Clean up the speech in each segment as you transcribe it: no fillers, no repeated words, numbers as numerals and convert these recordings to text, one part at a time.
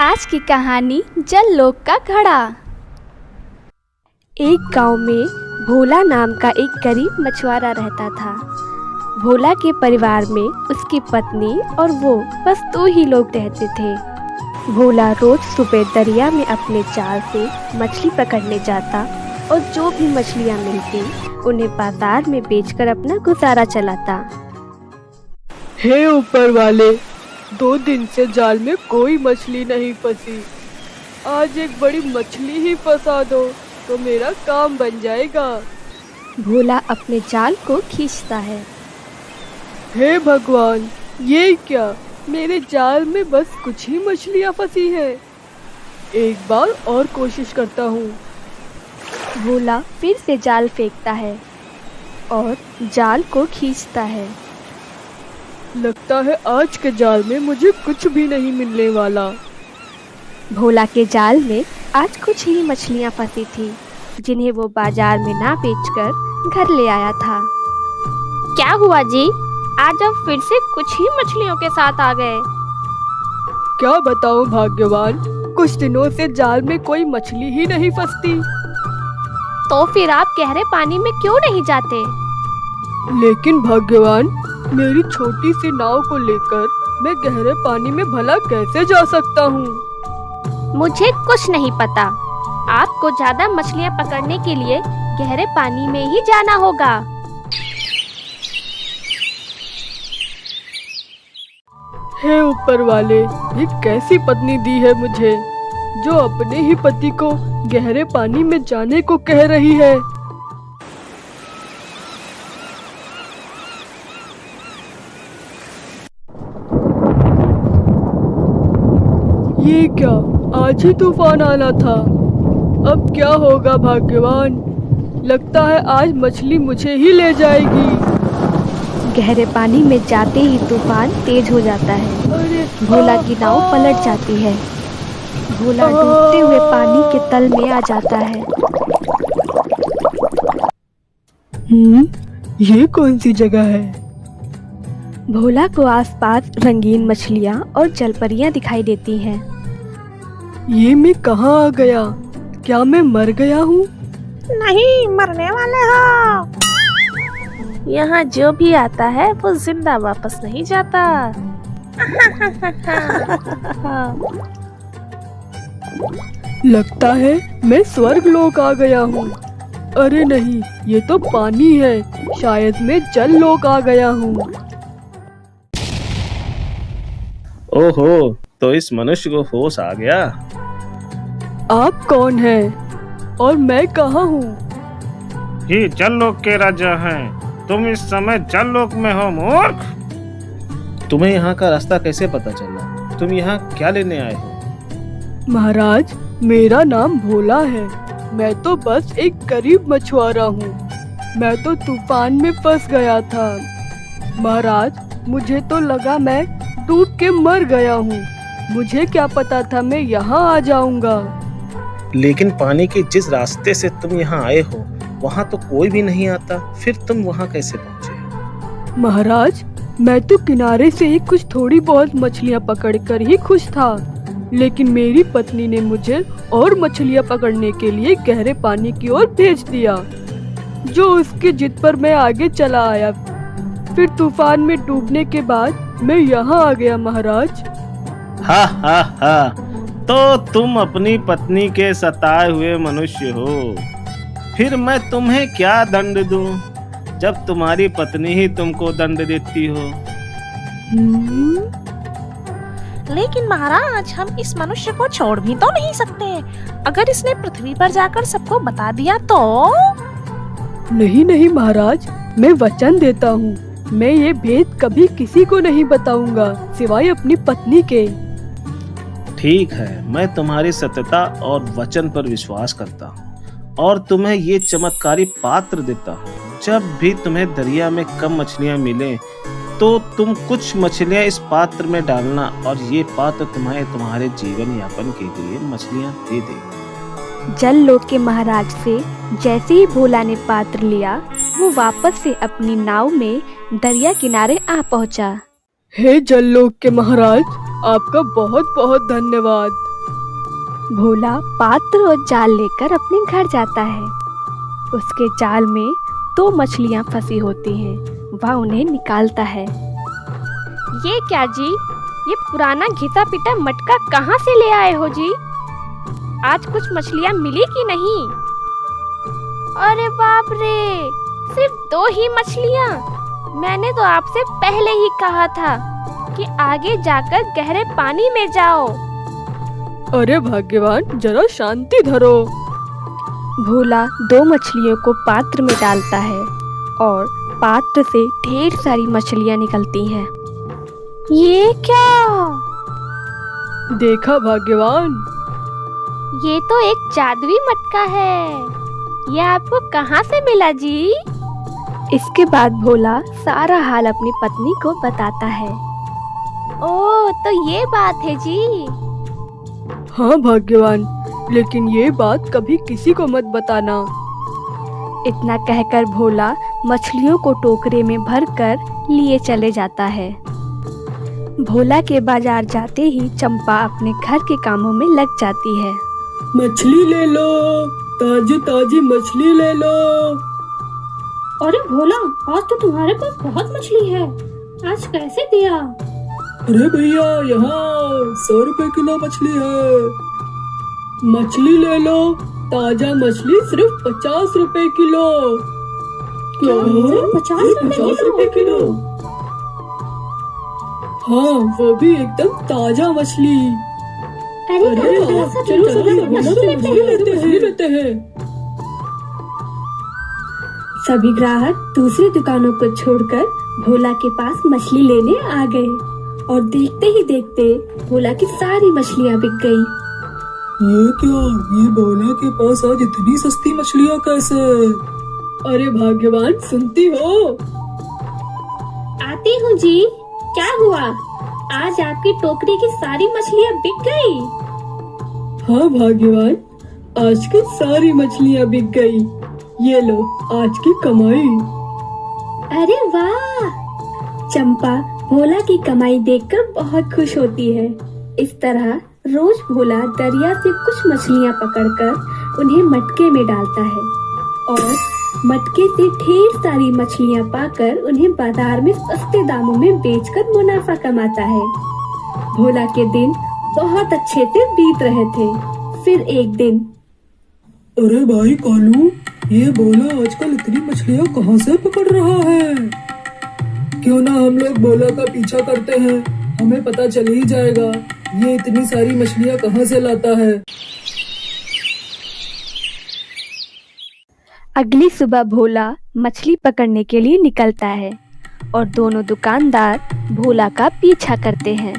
आज की कहानी जललोक का घड़ा। एक गांव में भोला नाम का एक गरीब मछुआरा रहता था। भोला के परिवार में उसकी पत्नी और वो बस 2 ही लोग रहते थे। भोला रोज सुबह दरिया में अपने जाल से मछली पकड़ने जाता और जो भी मछलियां मिलती उन्हें बाजार में बेचकर अपना गुजारा चलाता। हे ऊपर वाले, 2 दिन से जाल में कोई मछली नहीं फंसी। आज एक बड़ी मछली ही फंसा दो तो मेरा काम बन जाएगा। भोला अपने जाल को खींचता है। हे भगवान, ये क्या, मेरे जाल में बस कुछ ही मछलियाँ फंसी हैं। एक बार और कोशिश करता हूँ। भोला फिर से जाल फेंकता है और जाल को खींचता है। लगता है आज के जाल में मुझे कुछ भी नहीं मिलने वाला। भोला के जाल में आज कुछ ही मछलियाँ फंसी थी जिन्हें वो बाजार में ना बेचकर घर ले आया था। क्या हुआ जी, आज आप फिर से कुछ ही मछलियों के साथ आ गए? क्या बताऊं भाग्यवान, कुछ दिनों से जाल में कोई मछली ही नहीं फंसती। तो फिर आप गहरे पानी में क्यों नहीं जाते? लेकिन भाग्यवान, मेरी छोटी सी नाव को लेकर मैं गहरे पानी में भला कैसे जा सकता हूँ? मुझे कुछ नहीं पता। आपको ज्यादा मछलियाँ पकड़ने के लिए गहरे पानी में ही जाना होगा। हे ऊपर वाले, ये कैसी पत्नी दी है मुझे, जो अपने ही पति को गहरे पानी में जाने को कह रही है। ये क्या, आज ही तूफान आना था। अब क्या होगा भाग्यवान, लगता है आज मछली मुझे ही ले जाएगी। गहरे पानी में जाते ही तूफान तेज हो जाता है। भोला की नाव पलट जाती है। भोला डूबते हुए पानी के तल में आ जाता है। ये कौन सी जगह है? भोला को आसपास रंगीन मछलियाँ और जलपरियाँ दिखाई देती हैं। ये मैं कहाँ आ गया? क्या मैं मर गया हूँ? नहीं, मरने वाले हो। यहाँ जो भी आता है वो जिंदा वापस नहीं जाता। लगता है मैं स्वर्ग लोक आ गया हूँ। अरे नहीं, ये तो पानी है। शायद मैं जल लोक आ गया हूँ। ओहो, तो इस मनुष्य को होश आ गया। आप कौन हैं और मैं कहाँ हूँ? ये जललोक के राजा हैं। तुम इस समय जललोक में हो मूर्ख। तुम्हें यहाँ का रास्ता कैसे पता चला? तुम यहाँ क्या लेने आए हो? महाराज, मेरा नाम भोला है। मैं तो बस एक गरीब मछुआरा हूँ। मैं तो तूफान में फंस गया था। महाराज, मुझे तो लगा मैं डूब के मर गया हूँ। मुझे क्या पता था मैं यहाँ आ जाऊंगा। लेकिन पानी के जिस रास्ते से तुम यहाँ आए हो वहाँ तो कोई भी नहीं आता, फिर तुम वहाँ कैसे पहुँचे? महाराज, मैं तो किनारे से ही कुछ थोड़ी बहुत मछलियाँ पकड़कर ही खुश था। लेकिन मेरी पत्नी ने मुझे और मछलियाँ पकड़ने के लिए गहरे पानी की ओर भेज दिया, जो उसकी जिद पर मैं आगे चला आया। फिर तूफान में डूबने के बाद मैं यहाँ आ गया महाराज। हा हा हा, तो तुम अपनी पत्नी के सताए हुए मनुष्य हो। फिर मैं तुम्हें क्या दंड दूं, जब तुम्हारी पत्नी ही तुमको दंड देती हो? लेकिन महाराज, हम इस मनुष्य को छोड़ भी तो नहीं सकते। अगर इसने पृथ्वी पर जाकर सबको बता दिया तो? नहीं नहीं महाराज, मैं वचन देता हूँ, मैं ये भेद कभी किसी को नहीं बताऊंगा सिवाय अपनी पत्नी के। ठीक है, मैं तुम्हारी सत्यता और वचन पर विश्वास करता हूँ और तुम्हें ये चमत्कारी पात्र देता हूँ। जब भी तुम्हें दरिया में कम मछलियाँ मिले तो तुम कुछ मछलियाँ इस पात्र में डालना और ये पात्र तुम्हारे जीवन यापन के लिए मछलियाँ दे देगा। जल लोक के महाराज से जैसे ही भोला ने पात्र लिया, वो वापस से अपनी नाव में दरिया किनारे आ पहुँचा। हे जल लोक के महाराज, आपका बहुत बहुत धन्यवाद। भोला पात्र और जाल लेकर अपने घर जाता है। उसके जाल में 2 मछलियां फंसी होती हैं। वह उन्हें निकालता है। ये क्या जी? ये पुराना घिसा पिटा मटका कहाँ से ले आए हो जी? आज कुछ मछलियां मिली कि नहीं? अरे बाप रे, सिर्फ 2 ही मछलियां? मैंने तो आपसे पहले ही कहा था कि आगे जाकर गहरे पानी में जाओ। अरे भाग्यवान, जरा शांति धरो। भोला 2 मछलियों को पात्र में डालता है और पात्र से ढेर सारी मछलियां निकलती हैं। ये क्या? देखा भाग्यवान? ये तो एक जादुई मटका है। ये आपको कहाँ से मिला जी? इसके बाद भोला सारा हाल अपनी पत्नी को बताता है। ओह, तो ये बात है जी। हाँ भाग्यवान, लेकिन ये बात कभी किसी को मत बताना। इतना कहकर भोला मछलियों को टोकरे में भरकर लिए चले जाता है। भोला के बाजार जाते ही चंपा अपने घर के कामों में लग जाती है। मछली ले लो, ताजी ताजी मछली ले लो। अरे भोला, आज तो तुम्हारे पास बहुत मछली है। आज कैसे दिया? अरे भैया, यहाँ 100 रुपए किलो मछली है। मछली ले लो, ताजा मछली सिर्फ 50 रुपए किलो। क्या? 50 रुपए किलो? हाँ, वो भी एकदम ताजा मछली। अरे चलो मछली लेते हैं। सभी ग्राहक दूसरी दुकानों को छोड़कर भोला के पास मछली लेने आ गए और देखते ही देखते भोला की सारी मछलियाँ बिक गई। ये क्या? ये भोला के पास आज इतनी सस्ती मछलियाँ कैसे? अरे भाग्यवान, सुनती हो? आती हूँ जी। क्या हुआ? आज आपकी टोकरी की सारी मछलियाँ बिक गई? हाँ भाग्यवान, आज की सारी मछलियाँ बिक गई। ये लो आज की कमाई। अरे वाह! चंपा भोला की कमाई देखकर बहुत खुश होती है। इस तरह रोज भोला दरिया से कुछ मछलियाँ पकड़कर उन्हें मटके में डालता है और मटके से ढेर सारी मछलियाँ पाकर उन्हें बाजार में सस्ते दामों में बेचकर मुनाफा कमाता है। भोला के दिन बहुत अच्छे से बीत रहे थे। फिर एक दिन, अरे भाई कालू, ये भोला आजकल इतनी मछलियाँ कहाँ से पकड़ रहा है? क्यों ना हम लोग भोला का पीछा करते हैं, हमें पता चल ही जाएगा ये इतनी सारी मछलियाँ कहाँ से लाता है। अगली सुबह भोला मछली पकड़ने के लिए निकलता है और दोनों दुकानदार भोला का पीछा करते हैं।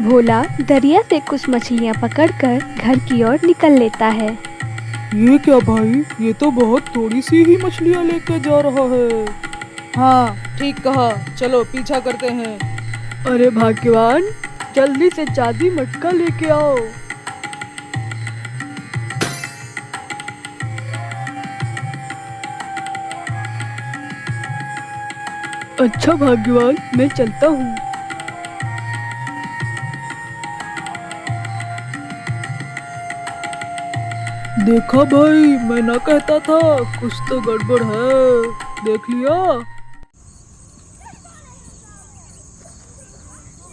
भोला दरिया से कुछ मछलियाँ पकड़कर घर की ओर निकल लेता है। ये क्या भाई, ये तो बहुत थोड़ी सी ही मछलियाँ लेके जा रहा है। हाँ, ठीक कहा, चलो पीछा करते हैं। अरे भाग्यवान, जल्दी से जादुई मटका लेके आओ। अच्छा भाग्यवान, मैं चलता हूँ। देखा भाई, मैं ना कहता था, कुछ तो गड़बड़ है। देख लिया?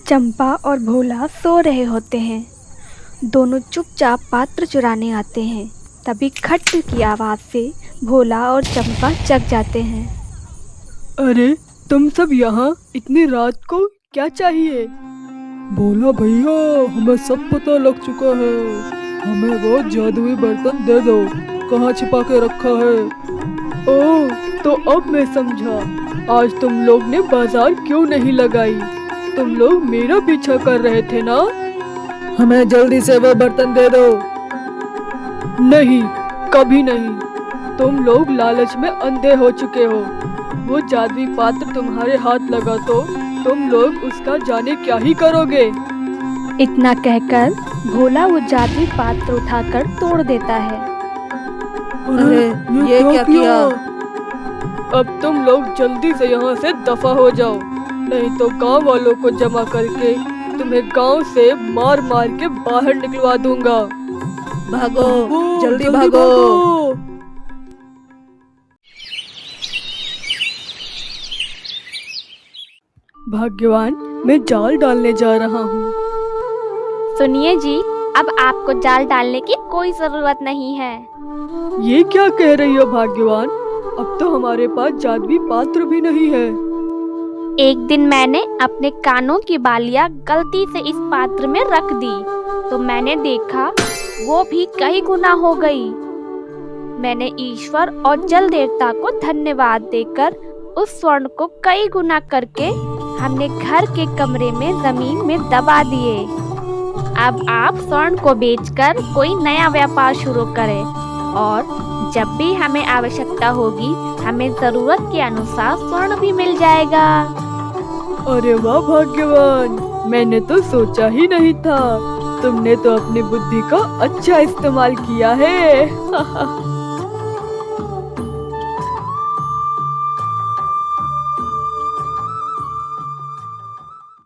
चंपा और भोला सो रहे होते हैं। दोनों चुपचाप पात्र चुराने आते हैं। तभी खट की आवाज़ से भोला और चंपा जग जाते हैं। अरे तुम सब यहाँ इतनी रात को क्या चाहिए? भोला भैया, हमें सब पता लग चुका है। हमें वो जादुई बर्तन दे दो, कहाँ छिपा के रखा है। ओह, तो अब मैं समझा, आज तुम लोग ने बाजार क्यों नहीं लगाई। तुम लोग मेरा पीछा कर रहे थे ना? हमें जल्दी से वो बर्तन दे दो। नहीं, कभी नहीं। तुम लोग लालच में अंधे हो चुके हो। वो जादुई पात्र तुम्हारे हाथ लगा तो तुम लोग उसका जाने क्या ही करोगे। इतना कहकर भोला वो जादुई पात्र उठाकर तोड़ देता है। अरे ये क्या किया? अब तुम लोग जल्दी से यहाँ से दफा हो जाओ, नहीं तो गांव वालों को जमा करके तुम्हें गांव से मार मार के बाहर निकलवा दूंगा। भागो, ओ, जल्दी भागो। भाग्यवान, मैं जाल डालने जा रहा हूँ। सुनिए जी, अब आपको जाल डालने की कोई जरूरत नहीं है। ये क्या कह रही हो भाग्यवान? अब तो हमारे पास जादुई पात्र भी नहीं है। एक दिन मैंने अपने कानों की बालियां गलती से इस पात्र में रख दी, तो मैंने देखा वो भी कई गुना हो गई। मैंने ईश्वर और जल देवता को धन्यवाद देकर उस स्वर्ण को कई गुना करके हमने घर के कमरे में जमीन में दबा दिए। अब आप स्वर्ण को बेचकर कोई नया व्यापार शुरू करें और जब भी हमें आवश्यकता होगी हमें जरूरत के अनुसार स्वर्ण भी मिल जाएगा। अरे वाह भाग्यवान, मैंने तो सोचा ही नहीं था। तुमने तो अपनी बुद्धि का अच्छा इस्तेमाल किया है।